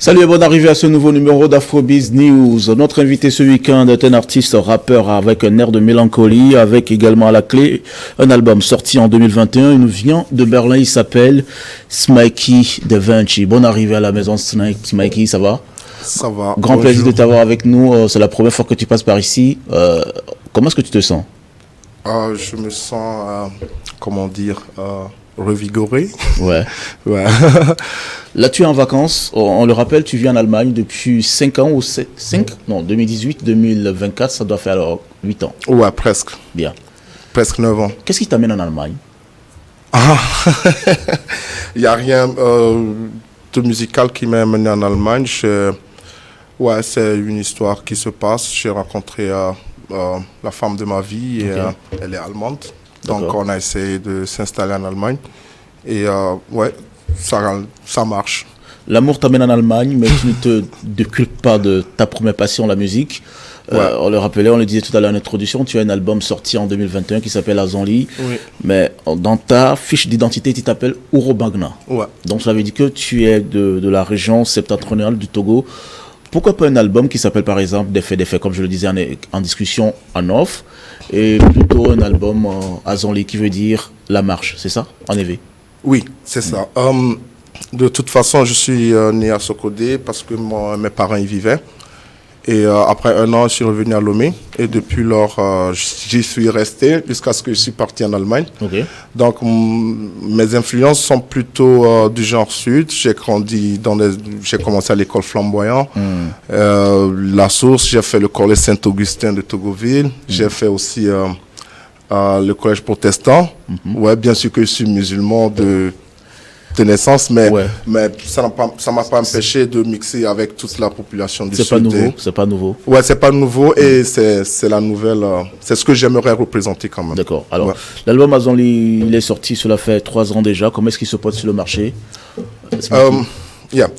Salut et bonne arrivée à ce nouveau numéro d'Afrobiz News. Notre invité ce week-end est un artiste rappeur avec un air de mélancolie, avec également à la clé un album sorti en 2021. Il nous vient de Berlin, il s'appelle Smikey DaVinci. Bonne arrivée à la maison Smikey, ça va? Ça va. Grand Bonjour. plaisir de t'avoir avec nous. C'est la première fois que tu passes par ici. Comment est-ce que tu te sens? Je me sens, revigoré. Ouais. Ouais. Là, tu es en vacances. On le rappelle, tu vis en Allemagne depuis 5 ans ou 5? Non, 2018, 2024, ça doit faire alors 8 ans. Ouais, presque. Bien. Presque 9 ans. Qu'est-ce qui t'amène en Allemagne? Il n'y a rien de musical qui m'a amené en Allemagne. Ouais, c'est une histoire qui se passe. J'ai rencontré la femme de ma vie et elle est allemande. Donc on a essayé de s'installer en Allemagne. Et ouais, ça marche. L'amour t'amène en Allemagne, mais tu ne te déculpes pas de ta première passion, la musique. Ouais. On le rappelait, on le disait tout à l'heure en introduction, tu as un album sorti en 2021 qui s'appelle Azonli. Oui. Mais dans ta fiche d'identité, tu t'appelles Uro Bagna. Ouais. Donc ça veut dire que tu es de la région septentrionale du Togo. Pourquoi pas un album qui s'appelle par exemple Des faits, comme je le disais en discussion en off, et plutôt un album Azonli qui veut dire la marche, c'est ça, en effet? Oui, c'est ça. De toute façon, je suis né à Sokodé parce que mes parents y vivaient. Et après un an, je suis revenu à Lomé. Et depuis lors, j'y suis resté jusqu'à ce que je suis parti en Allemagne. Okay. Donc, mes influences sont plutôt du genre sud. J'ai grandi j'ai commencé à l'école Flamboyant. La Source, j'ai fait le collège Saint-Augustin de Togoville. J'ai fait aussi le collège protestant. Ouais, bien sûr que je suis musulman de naissance, mais ça m'a pas empêché de mixer avec toute la population du sud. C'est pas nouveau. Ouais, c'est pas nouveau et c'est la nouvelle. C'est ce que j'aimerais représenter quand même. D'accord. Alors, l'album Azonli, il est sorti, cela fait 3 ans déjà. Comment est-ce qu'il se porte sur le marché?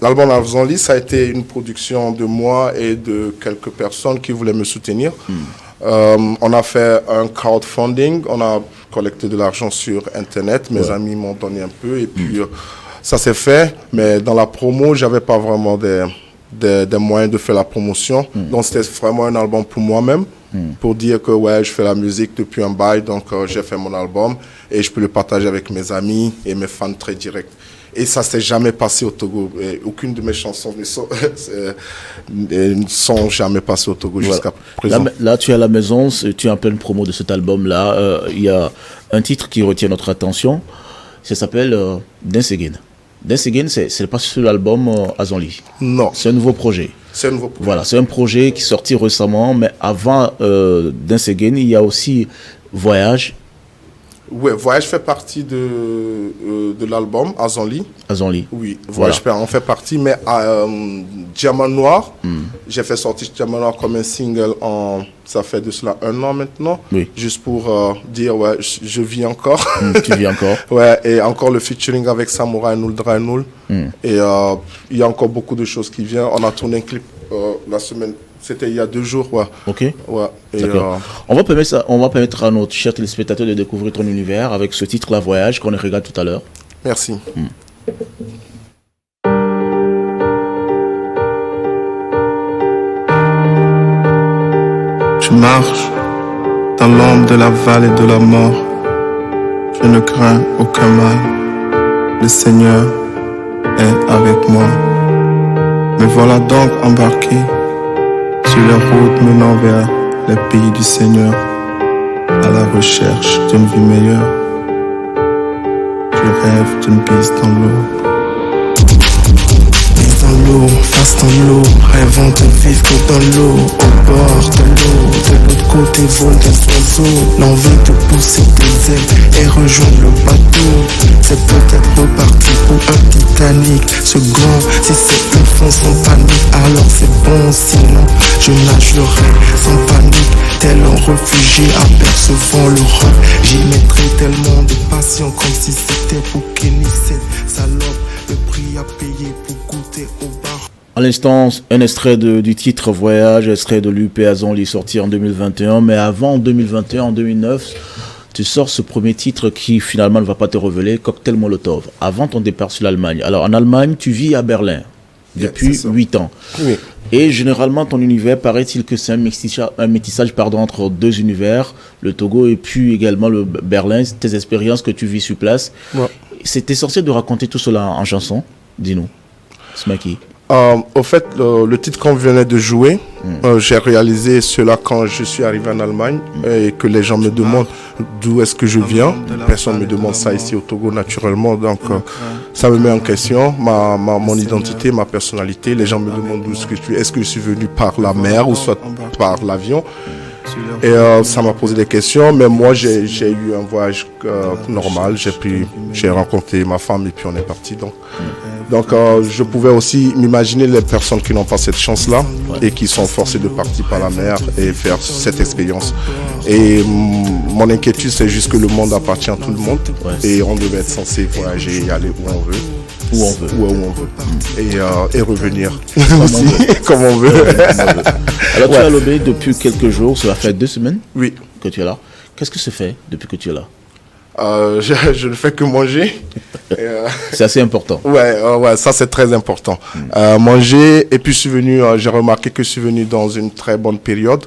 L'album Azonli, ça a été une production de moi et de quelques personnes qui voulaient me soutenir. On a fait un crowdfunding, on a collecté de l'argent sur Internet, mes amis m'ont donné un peu et puis ça s'est fait, mais dans la promo, j'avais pas vraiment des moyens de faire la promotion, donc c'était vraiment un album pour moi-même, pour dire que ouais, je fais la musique depuis un bail, donc j'ai fait mon album et je peux le partager avec mes amis et mes fans très directs. Et ça s'est jamais passé au Togo. Et aucune de mes chansons ne sont jamais passées au Togo jusqu'à présent. Là, tu es à la maison, tu es en pleine promo de cet album-là. Il y a un titre qui retient notre attention. Ça s'appelle Dance Again. Dance Again, c'est pas sur l'album Azonli. Non. C'est un nouveau projet. C'est un nouveau projet. Voilà, c'est un projet qui est sorti récemment. Mais avant Dance Again, il y a aussi Voyage. Oui, Voyage fait partie de l'album Azonli. Azonli. Oui, Voyage en fait partie, mais Diamant Noir, j'ai fait sortir Diamant Noir comme un single ça fait de cela 1 an maintenant, juste pour dire, ouais, je vis encore. Tu vis encore. Ouais, et encore le featuring avec Samouraï Noul Drainoul. Et il y a encore beaucoup de choses qui viennent. On a tourné un clip la semaine. C'était il y a 2 jours, ouais. Ok. Ouais. D'accord. On va permettre à notre cher téléspectateur de découvrir ton univers avec ce titre, La Voyage, qu'on regarde tout à l'heure. Merci. Je marche dans l'ombre de la vallée de la mort. Je ne crains aucun mal. Le Seigneur est avec moi. Me voilà donc embarqué sur la route menant vers les pays du Seigneur, à la recherche d'une vie meilleure. Je rêve d'une bise dans l'eau. Bise dans l'eau, face dans l'eau, rêvant de vivre que dans l'eau, au bord de l'eau, de l'autre côté vole des oiseaux, l'envie de pousser des ailes et rejoindre le bateau. C'est peut-être reparti pour un Titanic. Second, si c'est une fond sans panique, alors c'est bon, sinon je nagerai sans panique, tel un réfugié apercevant l'horreur. J'y mettrai tellement de passion comme si c'était pour Kenny, cette salope, le prix à payer pour goûter au bar. À l'instant, un extrait du titre Voyage, extrait de l'UP Azonli sorti en 2021, mais avant en 2021, en 2009, tu sors ce premier titre qui finalement ne va pas te révéler, Cocktail Molotov, avant ton départ sur l'Allemagne. Alors en Allemagne, tu vis à Berlin. depuis c'est ça. 8 ans. Oui. Et généralement, ton univers, paraît-il que c'est un métissage entre deux univers, le Togo et puis également le Berlin, tes expériences que tu vis sur place. Ouais. C'est essentiel de raconter tout cela en chanson. Dis-nous, Smaki. Au fait, le titre qu'on venait de jouer, j'ai réalisé cela quand je suis arrivé en Allemagne et que les gens me demandent d'où est-ce que je viens. Personne ne me demande ça ici au Togo naturellement, donc ça me met en question mon identité, ma personnalité. Les gens me demandent d'où est-ce que je suis venu par la mer ou soit par l'avion. Et ça m'a posé des questions, mais moi j'ai eu un voyage normal, j'ai rencontré ma femme et puis on est parti. Donc je pouvais aussi m'imaginer les personnes qui n'ont pas cette chance-là et qui sont forcées de partir par la mer et faire cette expérience. Et mon inquiétude, c'est juste que le monde appartient à tout le monde et on devait être censé voyager et aller où on veut. Où on veut. Et revenir aussi, comme on veut. Alors tu es à Lobé depuis quelques jours, cela fait 2 semaines Oui. que tu es là. Qu'est-ce que ça fait depuis que tu es là? Je ne fais que manger. C'est assez important. Ouais, ça c'est très important. Manger, et puis j'ai remarqué que je suis venu dans une très bonne période.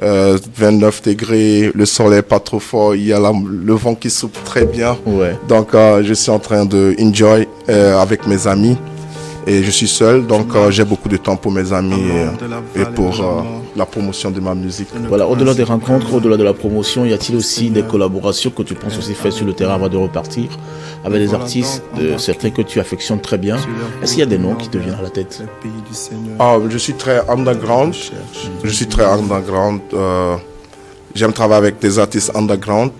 29 degrés, le soleil pas trop fort, il y a le vent qui souffle très bien. Ouais. Donc je suis en train de enjoy avec mes amis. Et je suis seul, donc j'ai beaucoup de temps pour mes amis et pour la promotion de ma musique. Voilà, au-delà des rencontres, au-delà de la promotion, y a-t-il aussi des collaborations que tu penses aussi faire sur le terrain avant de repartir avec des artistes, certains que tu affectionnes très bien? Est-ce qu'il y a des noms qui te viennent à la tête? Je suis très underground. J'aime travailler avec des artistes underground.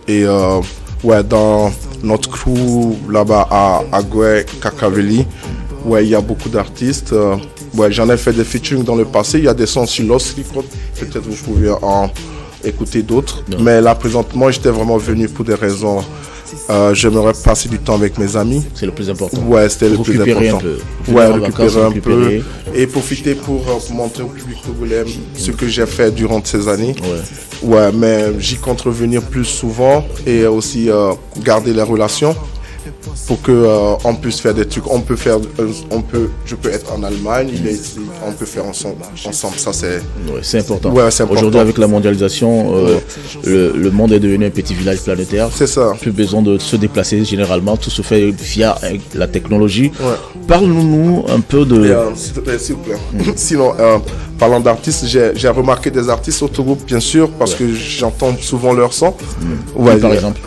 Et dans notre crew là-bas à Goué, Kakaveli, il y a beaucoup d'artistes. J'en ai fait des featuring dans le passé. Il y a des sons sur Lost Records. Peut-être vous pouvez en écouter d'autres. Mais là, présentement, j'étais vraiment venu pour des raisons. J'aimerais passer du temps avec mes amis. C'est le plus important. Ouais, c'était le plus important. Récupérer un peu. Et profiter pour montrer au public togolais ce que j'ai fait durant ces années. Ouais, mais j'y compte revenir plus souvent et aussi garder les relations. Pour que on puisse faire des trucs, je peux être en Allemagne, il est ici, on peut faire ensemble. Ça c'est important. C'est important. Aujourd'hui, avec la mondialisation, le monde est devenu un petit village planétaire. C'est ça. Plus besoin de se déplacer généralement, tout se fait via la technologie. Parle-nous un peu de. S'il vous plaît. Sinon, parlant d'artistes, j'ai remarqué des artistes au Togo, bien sûr, parce que j'entends souvent leur son. Par exemple.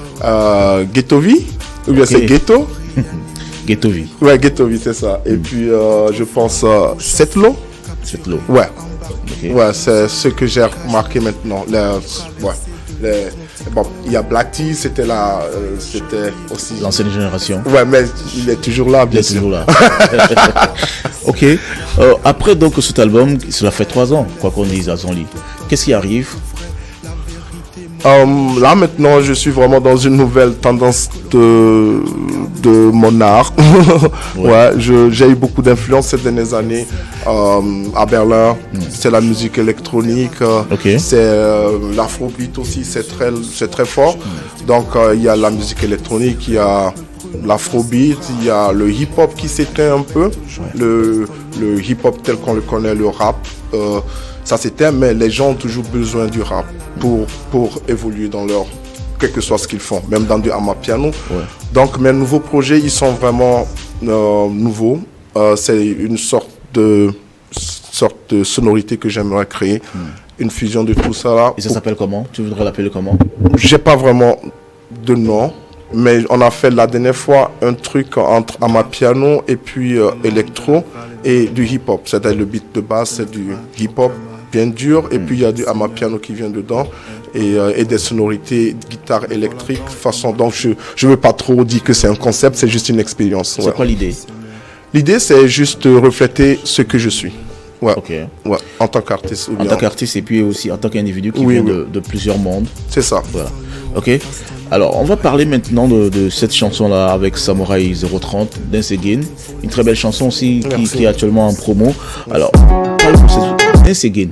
Ghettovi. C'est Ghetto. Ghettovi. Ouais, Ghettovi, c'est ça. Et puis, je pense Setlo. Setlo. Ouais. C'est ce que j'ai remarqué maintenant. Il y a Black T, c'était aussi l'ancienne génération. Ouais, mais il est toujours là, bien sûr. Toujours là. Ok. Après donc cet album, cela fait 3 ans, quoi qu'on dise à Zonly. Qu'est-ce qui arrive? Là maintenant je suis vraiment dans une nouvelle tendance de mon art. J'ai eu beaucoup d'influence ces dernières années à Berlin. C'est la musique électronique, c'est l'afrobeat aussi, c'est très fort. Donc il y a la musique électronique, il y a l'afrobeat, il y a le hip-hop qui s'éteint un peu, le hip-hop tel qu'on le connaît, le rap. Ça s'éteint, mais les gens ont toujours besoin du rap pour évoluer dans leur, quel que soit ce qu'ils font, même dans du amapiano. Donc mes nouveaux projets, ils sont vraiment nouveaux. C'est une sorte de sonorité que j'aimerais créer, une fusion de tout ça là. Et ça s'appelle comment? Tu voudrais l'appeler comment? J'ai pas vraiment de nom, mais on a fait la dernière fois un truc entre amapiano et puis électro et du hip-hop. C'est-à-dire le beat de base, c'est du hip-hop bien dur, et puis il y a du amapiano qui vient dedans, et des sonorités guitare électrique façon. Donc je veux pas trop dire que c'est un concept, c'est juste une expérience. C'est quoi l'idée? L'idée, c'est juste de refléter ce que je suis. En tant qu'artiste. En tant qu'artiste, et puis aussi en tant qu'individu qui vient de plusieurs mondes. C'est ça. Voilà. Ok. Alors, on va parler maintenant de cette chanson-là avec Samouraï 030, Dance Again. Une très belle chanson aussi qui est actuellement en promo. Alors, Dance Again,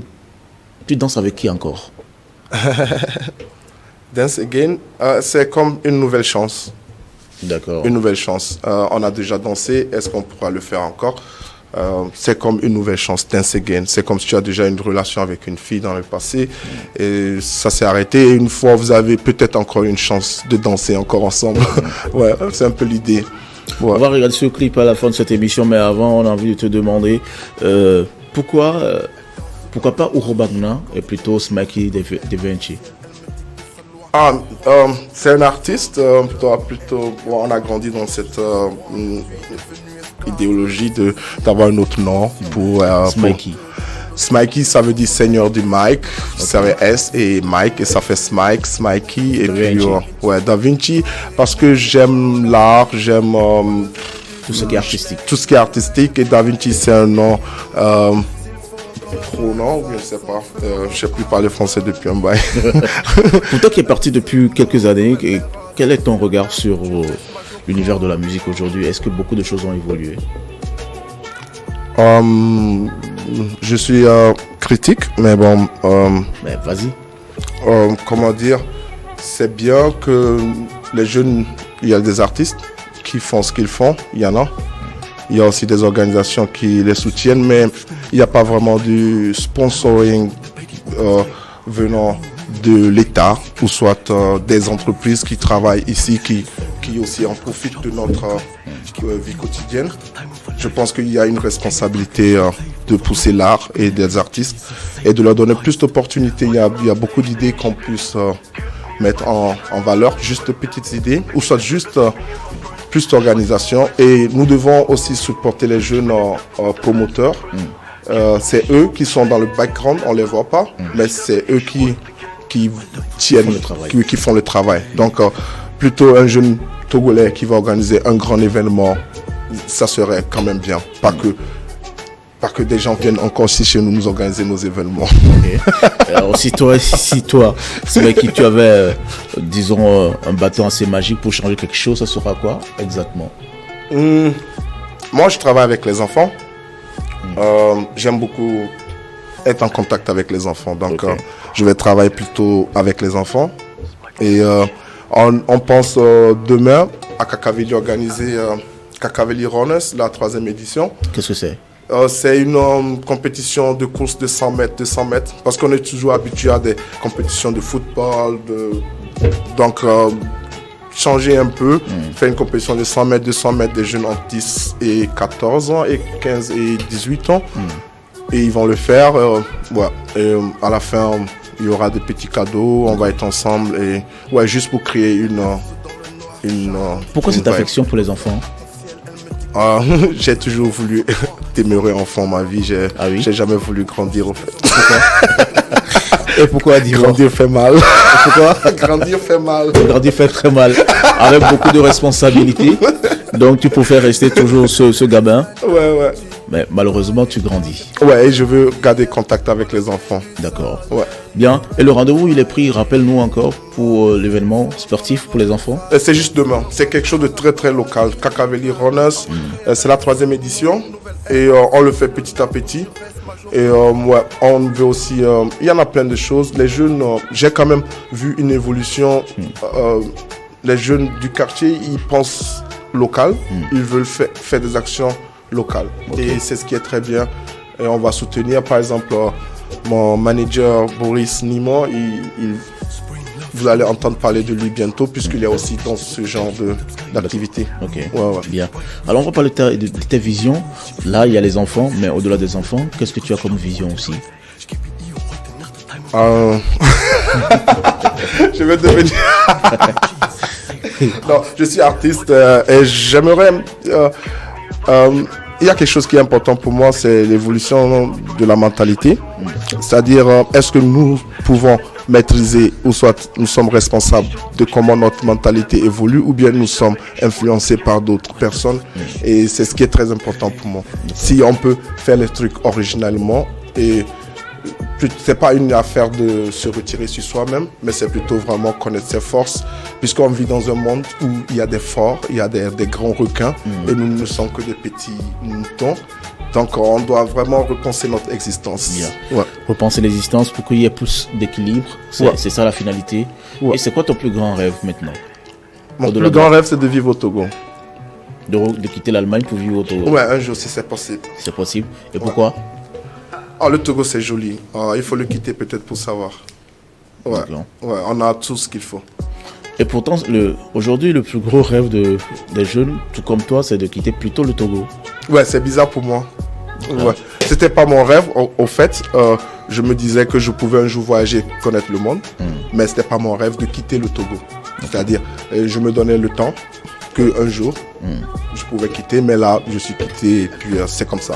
tu danses avec qui encore? Dance Again, c'est comme une nouvelle chance. D'accord. Une nouvelle chance. On a déjà dansé, est-ce qu'on pourra le faire encore? c'est comme une nouvelle chance, dance again. C'est comme si tu as déjà une relation avec une fille dans le passé et ça s'est arrêté. Et une fois, vous avez peut-être encore une chance de danser encore ensemble. Ouais, c'est un peu l'idée. Ouais. On va regarder ce clip à la fin de cette émission, mais avant, on a envie de te demander pourquoi pas Urobagna et plutôt Smikey DaVinci. C'est un artiste, plutôt on a grandi dans cette idéologie d'avoir un autre nom pour Smikey. Smikey, ça veut dire seigneur du mic, ça veut S et Mike, et ça fait Smikey, et puis DaVinci, parce que j'aime l'art, j'aime tout ce qui est artistique. Tout ce qui est artistique, et DaVinci c'est un nom pronom, je ne sais pas, je ne sais plus parler français depuis un bail. Pour toi qui es parti depuis quelques années, quel est ton regard sur l'univers de la musique aujourd'hui? Est-ce que beaucoup de choses ont évolué? Je suis critique, mais bon. Mais vas-y. Comment dire? C'est bien que les jeunes, il y a des artistes qui font ce qu'ils font, il y en a. Il y a aussi des organisations qui les soutiennent, mais il n'y a pas vraiment du sponsoring venant de l'État ou soit des entreprises qui travaillent ici, qui aussi en profitent de notre vie quotidienne. Je pense qu'il y a une responsabilité de pousser l'art et des artistes et de leur donner plus d'opportunités. Il y a beaucoup d'idées qu'on puisse mettre en valeur, juste de petites idées, ou soit juste plus d'organisation. Et nous devons aussi supporter les jeunes promoteurs. C'est eux qui sont dans le background, on ne les voit pas, mais c'est eux qui tiennent, qui font le travail. Donc, plutôt un jeune Togolais qui va organiser un grand événement, ça serait quand même bien. Pas que des gens viennent encore ici chez nous organiser nos événements. Okay. Alors, si toi, c'est vrai que tu avais, disons, un bâton assez magique pour changer quelque chose, ça sera quoi exactement? Moi, je travaille avec les enfants. J'aime beaucoup être en contact avec les enfants. Donc, je vais travailler plutôt avec les enfants. Et on pense demain à Kakaveli organiser Kakaveli Runners, la 3e édition. Qu'est-ce que c'est? C'est une compétition de course de 100 mètres, 200 mètres. Parce qu'on est toujours habitué à des compétitions de football. Donc, changer un peu, faire une compétition de 100 mètres, 200 mètres des jeunes entre 10 et 14 ans et 15 et 18 ans. Et ils vont le faire. Et à la fin, il y aura des petits cadeaux, on va être ensemble. Et juste pour créer une Pourquoi cette affection pour les enfants? J'ai toujours voulu demeurer enfant ma vie. J'ai jamais voulu grandir, en fait. Et pourquoi dire grandir fait mal? Pourquoi? Grandir fait mal. Grandir fait très mal. Avec beaucoup de responsabilités. Donc tu préfères rester toujours ce gamin. Ouais. Mais malheureusement, tu grandis. Ouais, et je veux garder contact avec les enfants. D'accord. Ouais. Bien. Et le rendez-vous, il est pris, rappelle-nous encore, pour l'événement sportif pour les enfants? C'est juste demain. C'est quelque chose de très, très local. Kakaveli Runners, c'est la 3e édition. Et on le fait petit à petit. Et on veut aussi... il y en a plein de choses. Les jeunes, j'ai quand même vu une évolution. Les jeunes du quartier, ils pensent local. Ils veulent faire des actions locales. Et c'est ce qui est très bien. Et on va soutenir, par exemple, mon manager Boris Nimon. Vous allez entendre parler de lui bientôt, puisqu'il est aussi dans ce genre d'activité. Ok, bien. Alors, on va parler de tes visions. Là, il y a les enfants, mais au-delà des enfants, qu'est-ce que tu as comme vision aussi? Je vais devenir... Non, je suis artiste et j'aimerais... il y a quelque chose qui est important pour moi, c'est l'évolution de la mentalité. C'est-à-dire, est-ce que nous pouvons maîtriser ou soit nous sommes responsables de comment notre mentalité évolue ou bien nous sommes influencés par d'autres personnes. Et c'est ce qui est très important pour moi. Si on peut faire les trucs originalement et c'est pas une affaire de se retirer sur soi-même, mais c'est plutôt vraiment connaître ses forces, puisqu'on vit dans un monde où il y a des forts, il y a des grands requins, et nous ne sommes que des petits moutons. Donc on doit vraiment repenser notre existence. Ouais. Repenser l'existence pour qu'il y ait plus d'équilibre, c'est ça la finalité. Et c'est quoi ton plus grand rêve maintenant? Mon plus grand rêve, c'est de vivre au Togo. de quitter l'Allemagne pour vivre au Togo. Ouais, un jour si c'est possible. C'est possible. Et pourquoi? Le Togo c'est joli. Il faut le quitter peut-être pour savoir. Ouais, on a tout ce qu'il faut. Et pourtant, aujourd'hui, le plus gros rêve des jeunes, tout comme toi, c'est de quitter plutôt le Togo. Ouais, c'est bizarre pour moi. Ouais. C'était pas mon rêve. Au fait, je me disais que je pouvais un jour voyager, connaître le monde, mais c'était pas mon rêve de quitter le Togo. C'est-à-dire, je me donnais le temps qu'un jour, je pouvais quitter, mais là, je suis quitté et puis c'est comme ça.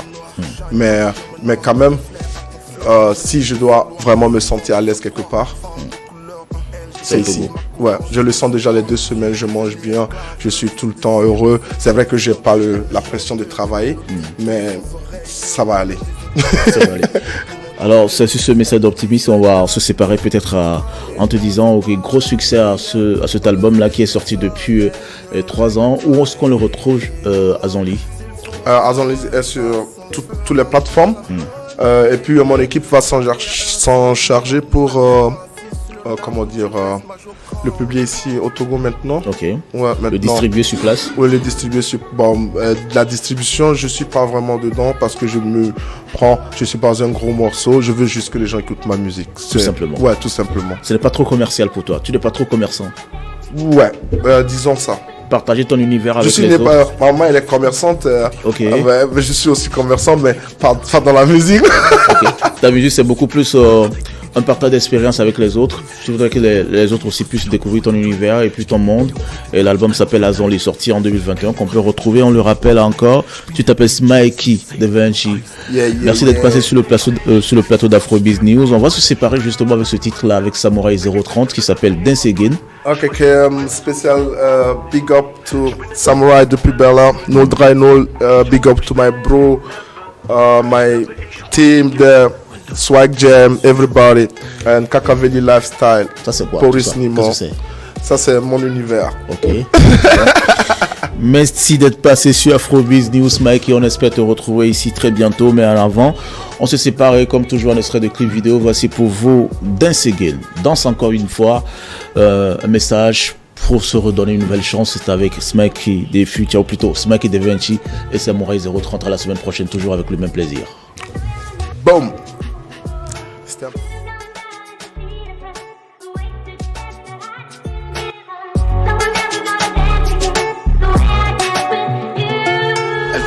Mais quand même, si je dois vraiment me sentir à l'aise quelque part, c'est ici. Ouais, je le sens déjà les 2 semaines, je mange bien, je suis tout le temps heureux. C'est vrai que j'ai pas la pression de travailler, mais ça va aller. Ça va aller. Alors, c'est sur ce message d'optimisme, on va se séparer peut-être en te disant gros succès à cet album-là qui est sorti depuis 3 ans. Où est-ce qu'on le retrouve, Azonli? Azonli est sur toutes les plateformes. Et puis, mon équipe va s'en charger pour... le publier ici au Togo maintenant. Ok. Ouais, maintenant. Le distribuer sur place. Oui, le distribuer sur... la distribution, je suis pas vraiment dedans parce que je suis pas un gros morceau, je veux juste que les gens écoutent ma musique. Tout simplement. Ouais, tout simplement. Ce n'est pas trop commercial pour toi, tu n'es pas trop commerçant. Ouais, disons ça. Partager ton univers avec les autres. Ma maman, elle est commerçante. Ok. Mais je suis aussi commerçant, mais pas dans la musique. Okay. Ta musique, c'est beaucoup plus... un partage d'expérience avec les autres. Je voudrais que les autres aussi puissent découvrir ton univers et puis ton monde. Et l'album s'appelle Azonli, sorti en 2021, qu'on peut retrouver, on le rappelle encore. Tu t'appelles Smikey DaVinci. Merci d'être passé sur le plateau d'Afrobeats News. On va se séparer justement avec ce titre-là, avec Samouraï 030, qui s'appelle Dance Again. Ok, spécial big up to Samouraï depuis Berlin. No dry, no big up to my bro, my team there. Swag Jam, everybody, and Kakaveli Lifestyle. Ça c'est quoi? Boris Nimo. Ça c'est mon univers. Ok. Merci d'être passé sur Afrobeats News, Mike, et on espère te retrouver ici très bientôt. Mais en avant, on se sépare comme toujours en extrait de clip vidéo. Voici pour vous Dance Again. Danse encore une fois. Un message pour se redonner une nouvelle chance. C'est avec Smikey des Futurs, ou plutôt Smikey DaVinci et Samouraï 030 à la semaine prochaine, toujours avec le même plaisir. Boom. Elle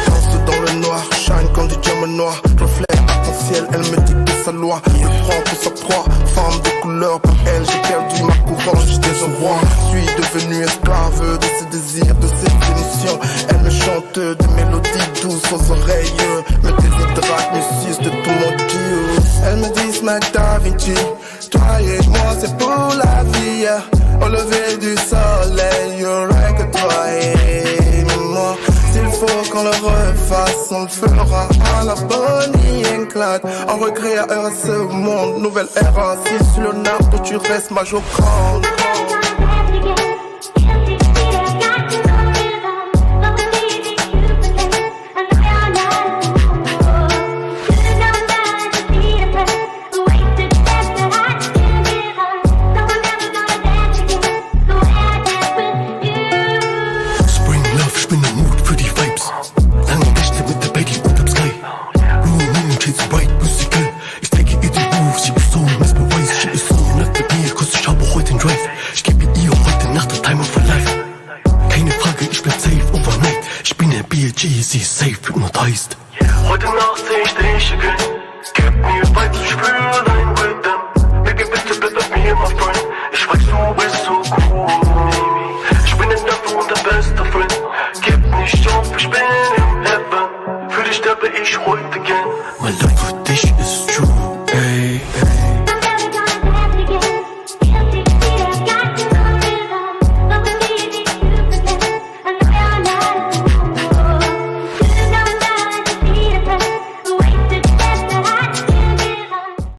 danse dans le noir, shine comme du diamant noir. Reflet arc-en-ciel, elle me dit que sa loi. Je prends pour sa proie, femme de couleur. Pour elle, j'ai perdu ma couronne, j'étais un roi. Je suis devenu esclave de ses désirs, de ses émotions. Elle me chante des mélodies douces aux oreilles. Me déshydrate, me suce de tout mon Dieu. Elle me dit Smack DaVinci, toi et moi c'est pour la vie. Au lever du soleil, rien que toi et moi. S'il faut qu'on le refasse, on le fera à la Bonnie and Clyde. En recréa ce monde, nouvelle era. Si sur Leonardo tu restes ma Joconde. Easy, safe, hypnotized. Heute Nacht seh ich dich again. Gib mir Vibes, ich spüre dein Rhythm. Baby, bitte bleib bei mir, my friend. Ich weiß, du bist so cool. Ich bin der Neffe und der beste Friend. Gib nicht auf, ich bin im Heaven. Für dich sterbe ich heute gern. My love